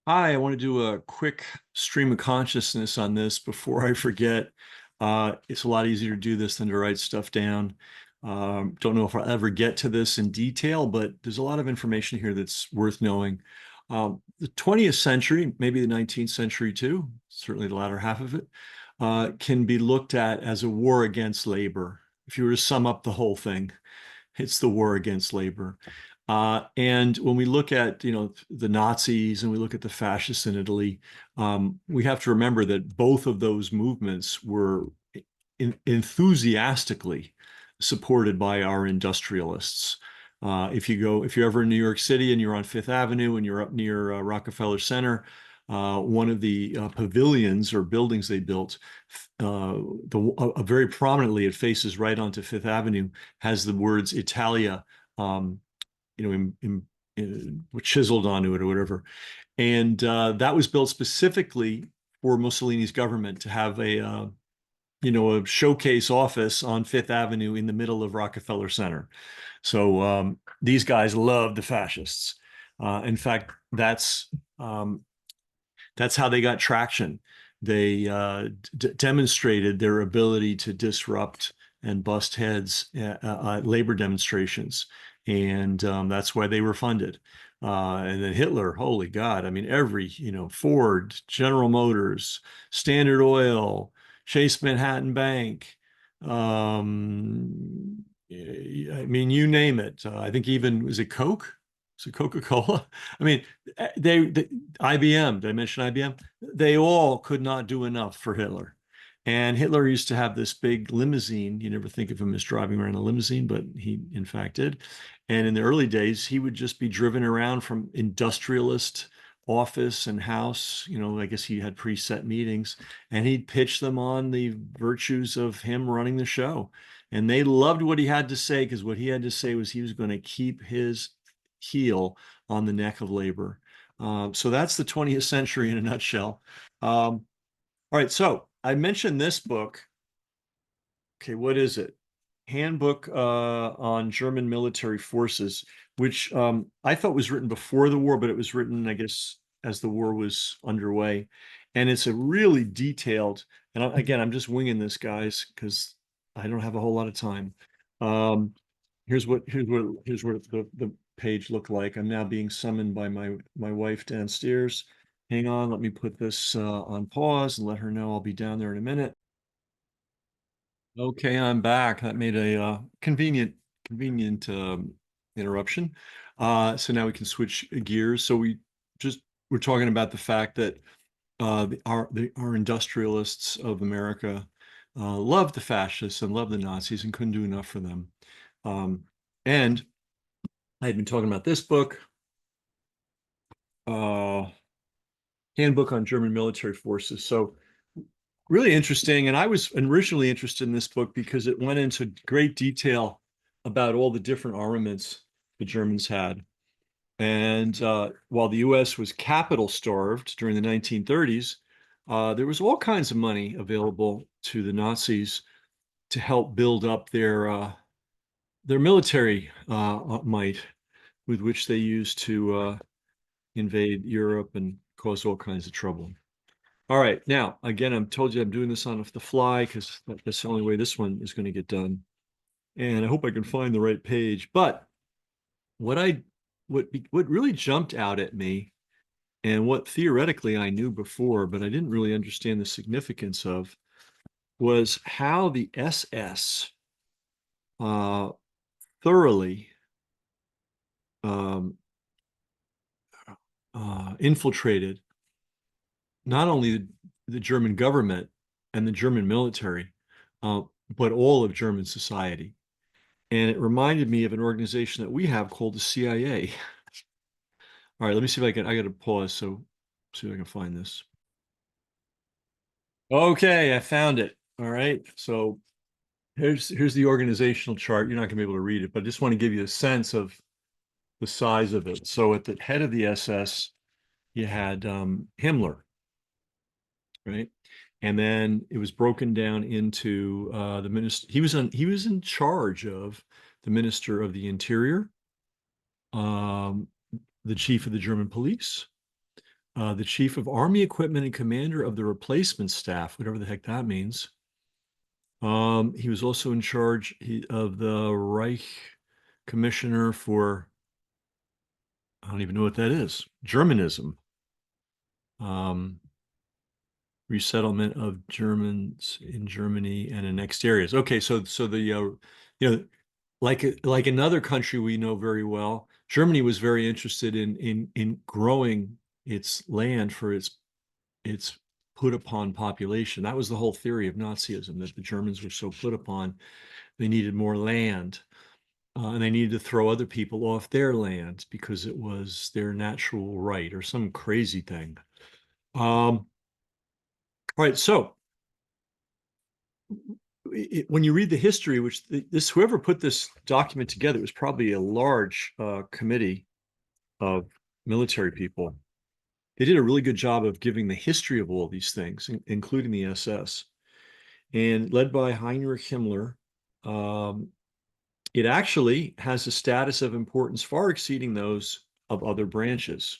Hi, I want to do a quick stream of consciousness on this before I forget. It's a lot easier to do this than to write stuff down. Don't know if I'll ever get to this in detail, but there's a lot of information here that's worth knowing. The 20th century, maybe the 19th century too, certainly the latter half of it, can be looked at as a war against labor. If you were to sum up the whole thing, it's the war against labor. And when we look at, the Nazis and we look at the fascists in Italy, we have to remember that both of those movements were enthusiastically supported by our industrialists. If you're ever in New York City and you're on Fifth Avenue and you're up near Rockefeller Center, one of the pavilions or buildings they built, very prominently, it faces right onto Fifth Avenue, has the words Italia, um, chiseled onto it or whatever. And that was built specifically for Mussolini's government to have a showcase office on Fifth Avenue in the middle of Rockefeller Center. So these guys loved the fascists. In fact, that's how they got traction. They demonstrated their ability to disrupt and bust heads at labor demonstrations. And that's why they were funded. And then Hitler, holy God, I mean, Ford, General Motors, Standard Oil, Chase Manhattan Bank, I mean, you name it. I think even, was it Coke? Was it Coca-Cola? I mean, IBM, did I mention IBM? They all could not do enough for Hitler. And Hitler used to have this big limousine. You never think of him as driving around a limousine, but he in fact did. And in the early days, he would just be driven around from industrialist office and house. I guess he had preset meetings, and he'd pitch them on the virtues of him running the show. And they loved what he had to say, because what he had to say was he was going to keep his heel on the neck of labor. So that's the 20th century in a nutshell. All right, so I mentioned this book. Okay, what is it? Handbook on German Military Forces, which I thought was written before the war, but it was written, I guess, as the war was underway. And it's a really detailed, and again, I'm just winging this, guys, because I don't have a whole lot of time. Um, here's what the page looked like. I'm now being summoned by my wife downstairs. Hang on, let me put this on pause and let her know I'll be down there in a minute. Okay, I'm back. That made a convenient interruption. So now we can switch gears. So we're talking about the fact that our industrialists of America loved the fascists and loved the Nazis and couldn't do enough for them. And I had been talking about this book, uh, Handbook on German Military Forces. So really interesting. And I was originally interested in this book because it went into great detail about all the different armaments the Germans had. And while the US was capital starved during the 1930s, there was all kinds of money available to the Nazis to help build up their military might, with which they used to invade Europe and cause all kinds of trouble. All right. Now, again, I'm told you I'm doing this on the fly because that's the only way this one is going to get done. And I hope I can find the right page. But what I what really jumped out at me, and what theoretically I knew before, but I didn't really understand the significance of, was how the SS uh, thoroughly um, infiltrated not only the German government and the German military, uh, but all of German society. And it reminded me of an organization that we have called the CIA. All right, let me see if I got to pause. So see if I can find this. Okay, I found it. All right. So here's the organizational chart. You're not going to be able to read it, but I just want to give you a sense of the size of it. So at the head of the SS, you had Himmler, right? And then it was broken down into the minister. He was in charge of the Minister of the Interior, um, the chief of the German police, the chief of army equipment and commander of the replacement staff, whatever the heck that means. He was also in charge of the Reich Commissioner for, I don't even know what that is, Germanism. Resettlement of Germans in Germany and annexed areas. Okay, so the like another country we know very well, Germany was very interested in growing its land for its put upon population. That was the whole theory of Nazism, that the Germans were so put upon, they needed more land. And they needed to throw other people off their land because it was their natural right or some crazy thing. All right, so when you read the history, which whoever put this document together, it was probably a large committee of military people. They did a really good job of giving the history of all these things, including the SS. And led by Heinrich Himmler, it actually has a status of importance far exceeding those of other branches.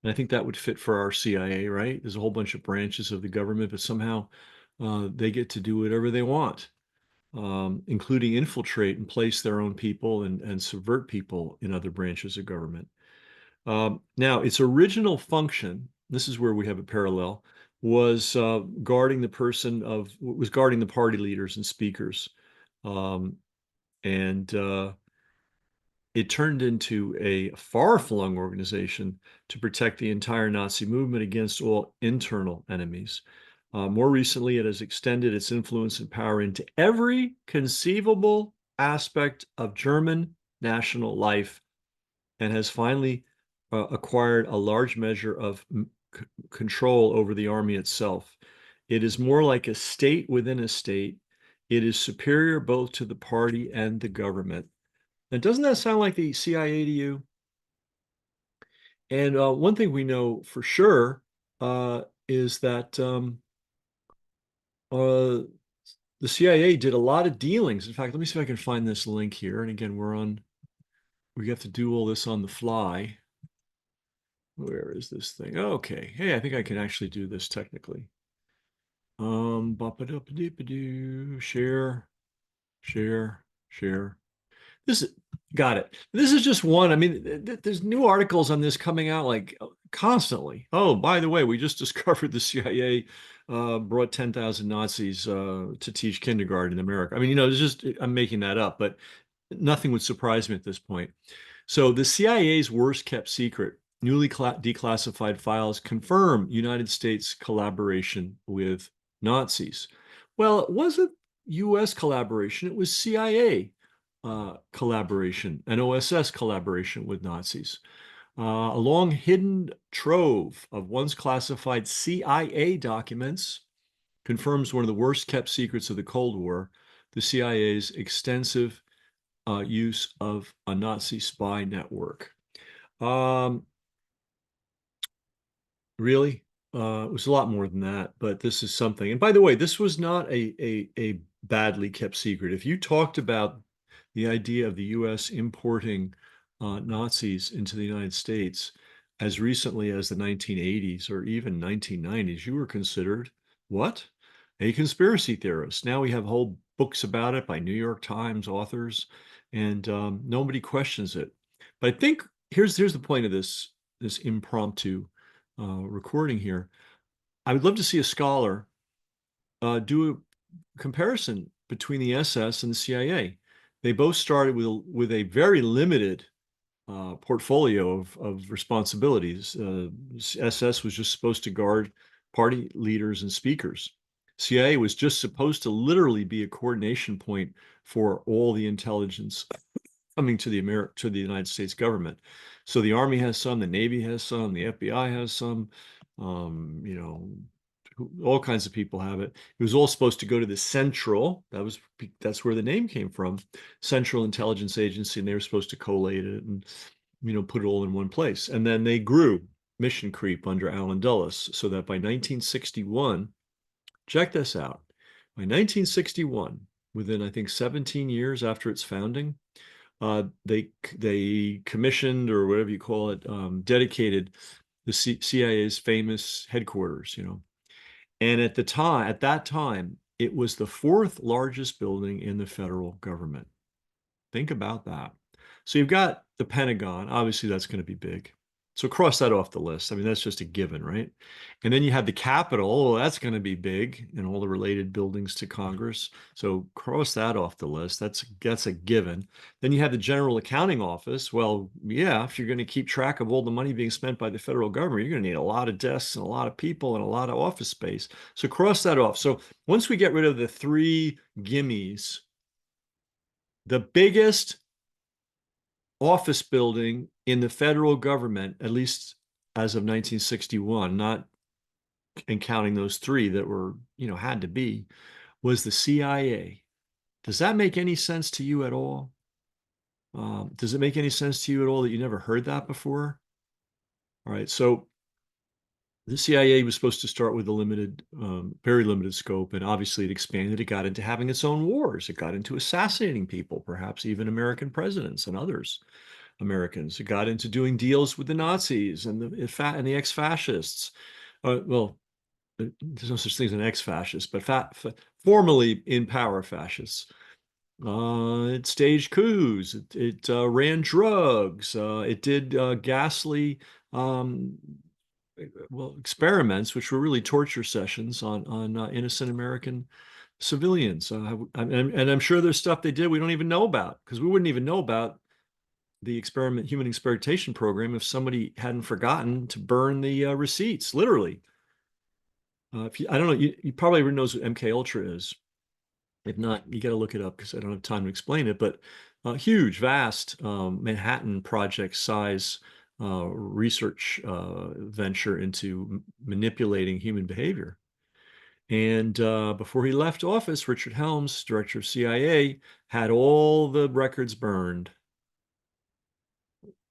And I think that would fit for our CIA, right? There's a whole bunch of branches of the government, but somehow they get to do whatever they want, including infiltrate and place their own people and subvert people in other branches of government. Now, its original function, this is where we have a parallel, was guarding the party leaders and speakers. And it turned into a far-flung organization to protect the entire Nazi movement against all internal enemies. More recently, it has extended its influence and power into every conceivable aspect of German national life and has finally acquired a large measure of control over the army itself. It is more like a state within a state. It is superior both to the party and the government. And doesn't that sound like the CIA to you? And one thing we know for sure is that the CIA did a lot of dealings. In fact, let me see if I can find this link here. And again, we have to do all this on the fly. Where is this thing? Okay. Hey, I think I can actually do this technically. Share, share, share. Got it. This is just one. I mean, there's new articles on this coming out like constantly. Oh, by the way, we just discovered the CIA brought 10,000 Nazis to teach kindergarten in America. I mean, it's just, I'm making that up, but nothing would surprise me at this point. So the CIA's worst kept secret, newly declassified files confirm United States collaboration with Nazis. Well, it wasn't US collaboration, it was CIA collaboration and OSS collaboration with Nazis. A long hidden trove of once classified CIA documents confirms one of the worst kept secrets of the Cold War, the CIA's extensive use of a Nazi spy network. Really? It was a lot more than that, but this is something. And by the way, this was not a badly kept secret. If you talked about the idea of the U.S. importing Nazis into the United States as recently as the 1980s or even 1990s, you were considered what? A conspiracy theorist. Now we have whole books about it by New York Times authors, and nobody questions it. But I think here's the point of this impromptu recording here. I would love to see a scholar do a comparison between the SS and the CIA. They both started with a very limited portfolio of responsibilities. SS was just supposed to guard party leaders and speakers. CIA was just supposed to literally be a coordination point for all the intelligence coming to the United States government. So the Army has some, the Navy has some, the FBI has some, all kinds of people have it. It was all supposed to go to the Central. That's where the name came from, Central Intelligence Agency, and they were supposed to collate it and put it all in one place. And then they grew mission creep under Allen Dulles, so that by 1961, check this out. By 1961, within I think 17 years after its founding, they commissioned, or whatever you call it, dedicated the CIA's famous headquarters, And at that time, it was the fourth largest building in the federal government. Think about that. So you've got the Pentagon. Obviously, that's going to be big. So cross that off the list. I mean, that's just a given, right? And then you have the Capitol. Oh, that's going to be big, and all the related buildings to Congress. So cross that off the list. That's a given. Then you have the General Accounting Office. Well, yeah, if you're going to keep track of all the money being spent by the federal government, you're going to need a lot of desks and a lot of people and a lot of office space. So cross that off. So once we get rid of the three gimmies, the biggest office building in the federal government, at least as of 1961, not and counting those three that were, had to be, was the CIA. Does that make any sense to you at all? Does it make any sense to you at all that you never heard that before? All right, so the CIA was supposed to start with a limited, very limited scope, and obviously it expanded. It got into having its own wars. It got into assassinating people, perhaps even American presidents and others. Americans. It got into doing deals with the Nazis and the ex-fascists. Well, there's no such thing as an ex-fascist, but formerly in power fascists. It staged coups. It ran drugs. It did ghastly, experiments, which were really torture sessions on innocent American civilians. And I'm sure there's stuff they did we don't even know about, because we wouldn't even know about the human experimentation program if somebody hadn't forgotten to burn the receipts, literally. I don't know, you probably already knows what MK Ultra is. If not, you got to look it up because I don't have time to explain it. But huge, vast Manhattan Project size research venture into manipulating human behavior. And before he left office, Richard Helms, director of CIA, had all the records burned.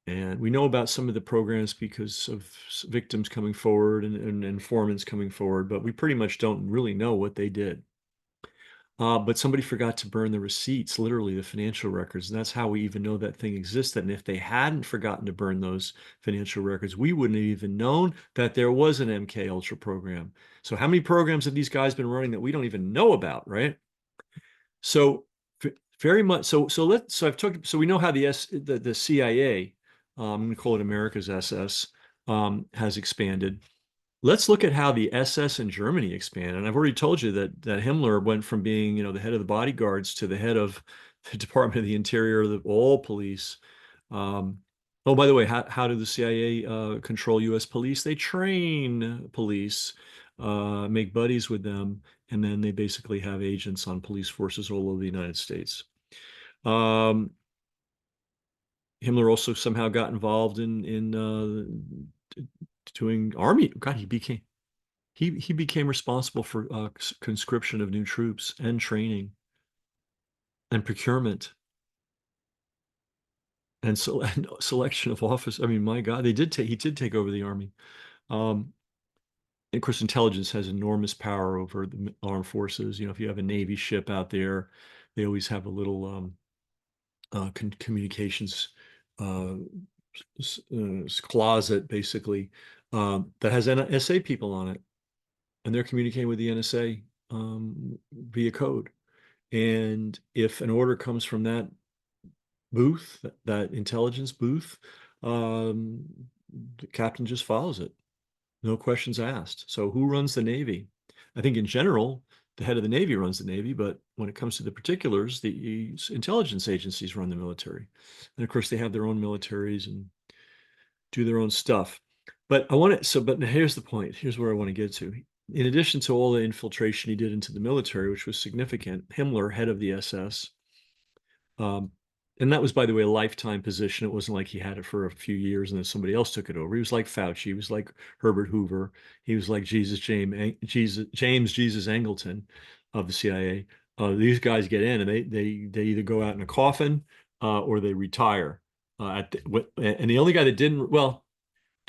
And we know about some of the programs because of victims coming forward and informants coming forward, but we pretty much don't really know what they did. But somebody forgot to burn the receipts, literally the financial records. And that's how we even know that thing existed. And if they hadn't forgotten to burn those financial records, we wouldn't have even known that there was an MK Ultra program. So how many programs have these guys been running that we don't even know about, right? So very much so we know how the CIA, I'm going to call it America's SS, has expanded. Let's look at how the SS in Germany expanded. And I've already told you that Himmler went from being, the head of the bodyguards to the head of the Department of the Interior, all police. Oh, by the way, how do the CIA control U.S. police? They train police, make buddies with them, and then they basically have agents on police forces all over the United States. Himmler also somehow got involved in doing army. God, he became responsible for conscription of new troops and training and procurement and selection of office. I mean, my God, he did take over the army. And of course, intelligence has enormous power over the armed forces. If you have a Navy ship out there, they always have a little communications closet, basically, that has NSA people on it, and they're communicating with the NSA via code. And if an order comes from that booth, that intelligence booth, the captain just follows it. No questions asked. So who runs the Navy? I think in general, the head of the Navy runs the Navy, but when it comes to the particulars, the intelligence agencies run the military. And of course, they have their own militaries and do their own stuff. But but here's the point. Here's where I want to get to. In addition to all the infiltration he did into the military, which was significant, Himmler, head of the SS, and that was, by the way, a lifetime position. It wasn't like he had it for a few years and then somebody else took it over. He was like Fauci. He was like Herbert Hoover. He was like James Jesus Angleton of the CIA. These guys get in and they either go out in a coffin or they retire. And the only guy that didn't, well,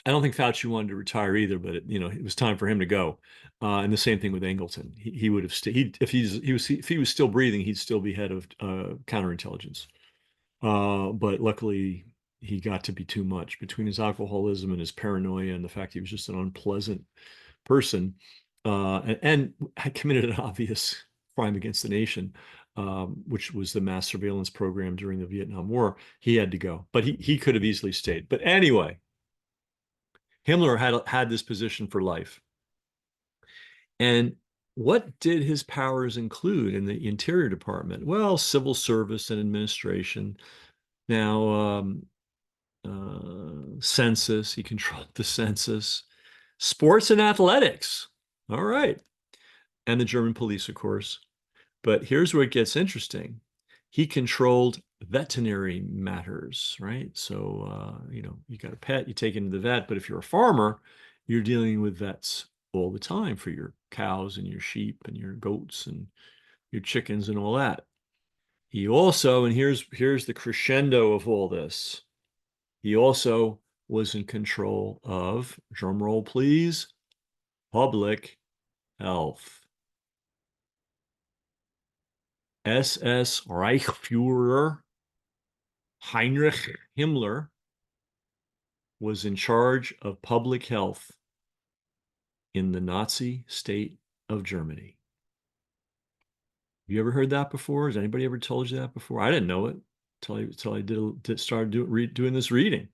I don't think Fauci wanted to retire either, but it was time for him to go. And the same thing with Angleton. He would have stayed. If he was still breathing, he'd still be head of counterintelligence. But luckily, he got to be too much between his alcoholism and his paranoia and the fact he was just an unpleasant person, and had committed an obvious crime against the nation, which was the mass surveillance program during the Vietnam War. He had to go, but he could have easily stayed. But anyway, Himmler had this position for life. And what did his powers include in the Interior Department? Well, civil service and administration. Now, census, he controlled the census, sports and athletics. All right. And the German police, of course. But here's where it gets interesting. He controlled veterinary matters, right? So, you got a pet, you take it to the vet, but if you're a farmer, you're dealing with vets all the time for your cows and your sheep and your goats and your chickens and all that. He also, and here's the crescendo of all this, he also was in control of, drum roll please, public health. SS Reichsfuhrer Heinrich Himmler was in charge of public health in the Nazi state of Germany. Have you ever heard that before? Has anybody ever told you that before? I didn't know it until I started doing this reading.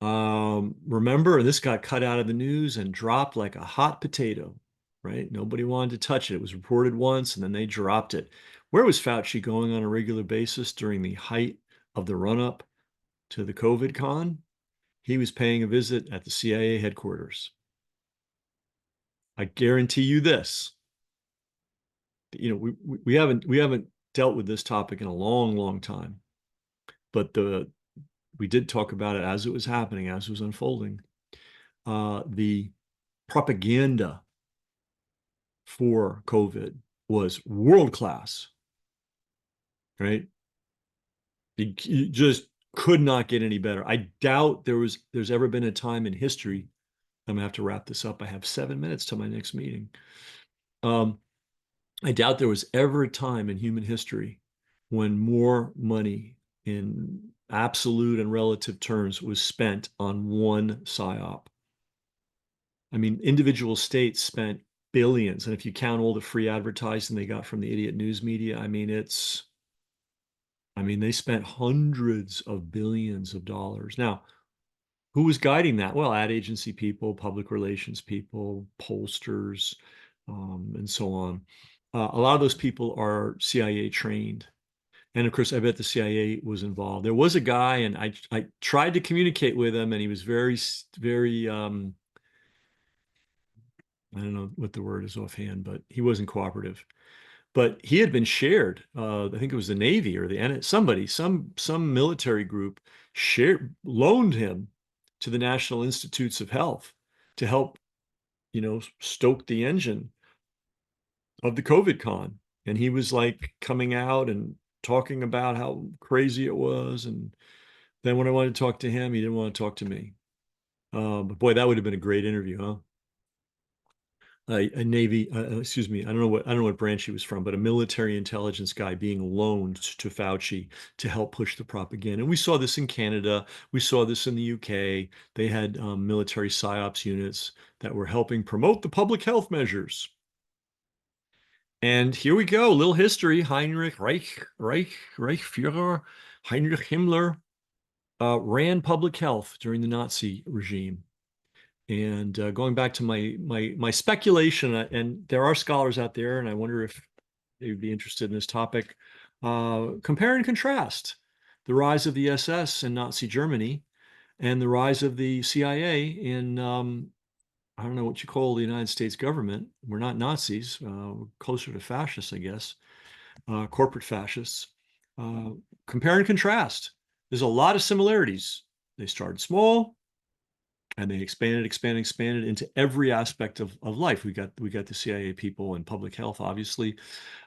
Remember, this got cut out of the news and dropped like a hot potato, right? Nobody wanted to touch it. It was reported once and then they dropped it. Where was Fauci going on a regular basis during the height of the run-up to the COVID con? He was paying a visit at the CIA headquarters. I guarantee you this. We haven't dealt with this topic in a long, long time, but we did talk about it as it was happening, as it was unfolding. The propaganda for COVID was world class, right? You just could not get any better. I doubt there's ever been a time in history. I'm gonna have to wrap this up. I have 7 minutes till my next meeting. I doubt there was ever a time in human history when more money in absolute and relative terms was spent on one PSYOP. I mean, individual states spent billions, and if you count all the free advertising they got from the idiot news media, they spent hundreds of billions of dollars. Now, who was guiding that? Well, ad agency people, public relations people, pollsters, and so on. A lot of those people are CIA trained. And of course, I bet the CIA was involved. There was a guy, and I tried to communicate with him, and he was very, very, I don't know what the word is offhand, but he wasn't cooperative. But he had been shared. I think it was the Navy or some military group loaned him to the National Institutes of Health to help, stoke the engine of the COVID con. And he was like coming out and talking about how crazy it was. And then when I wanted to talk to him, he didn't want to talk to me. But boy, that would have been a great interview, huh? A Navy, excuse me, I don't know what branch he was from, but a military intelligence guy being loaned to Fauci to help push the propaganda. And we saw this in Canada. We saw this in the UK. They had military PSYOPs units that were helping promote the public health measures. And here we go, a little history. Reichsfuhrer Heinrich Himmler ran public health during the Nazi regime. And going back to my speculation, and there are scholars out there, and I wonder if they would be interested in this topic. Compare and contrast the rise of the SS in Nazi Germany and the rise of the CIA in I don't know what you call the United States government. We're not Nazis. We're closer to fascists, I guess, corporate fascists. Compare and contrast. There's a lot of similarities. They started small, and they expanded into every aspect of life. We got the CIA people in public health, obviously.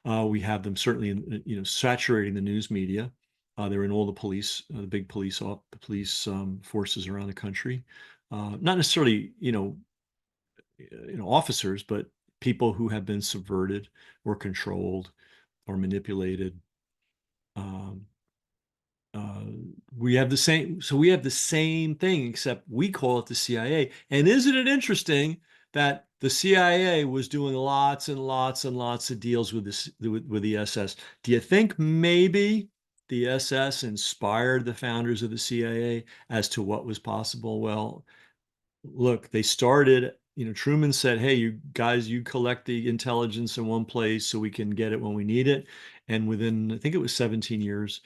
We have them certainly in, saturating the news media. They're in all the police, the big police forces around the country. Not necessarily, officers, but people who have been subverted or controlled or manipulated. Uh, we have the same, so we have the same thing, except we call it the CIA. And isn't it interesting that the CIA was doing lots and lots and lots of deals with this with the SS? Do you think maybe the SS inspired the founders of the CIA as to what was possible? Well, look, they started, Truman said, hey, you guys, you collect the intelligence in one place so we can get it when we need it. And within, I think it was 17 years,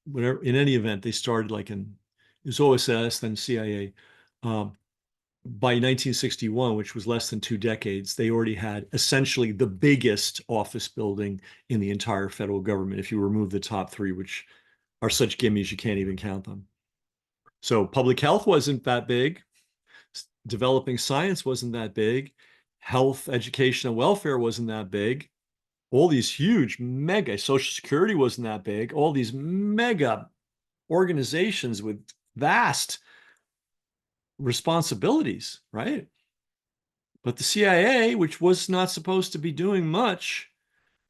whatever, in any event, they started it was OSS, then CIA. Um, by 1961, which was less than 2 decades, they already had essentially the biggest office building in the entire federal government, if you remove the top three, which are such gimmies you can't even count them. So public health wasn't that big. Developing science wasn't that big. Health, education, and welfare wasn't that big. All these huge mega, Social Security wasn't that big. All these mega organizations with vast responsibilities, right? But the CIA, which was not supposed to be doing much,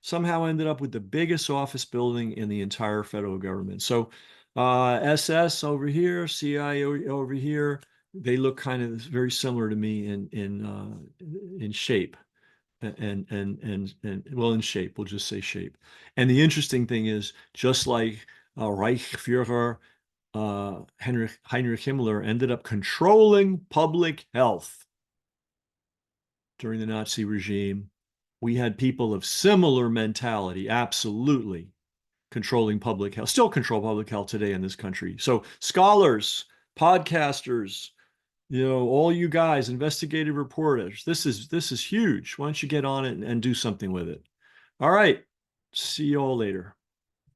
somehow ended up with the biggest office building in the entire federal government. So SS over here, CIA over here, they look kind of very similar to me in shape and well, in shape, we'll just say shape. And the interesting thing is, just like Reichsführer Heinrich Himmler ended up controlling public health during the Nazi regime, we had people of similar mentality, absolutely controlling public health, still control public health today in this country. So scholars, podcasters, all you guys, investigative reporters, this is huge. Why don't you get on it and do something with it? All right. See you all later.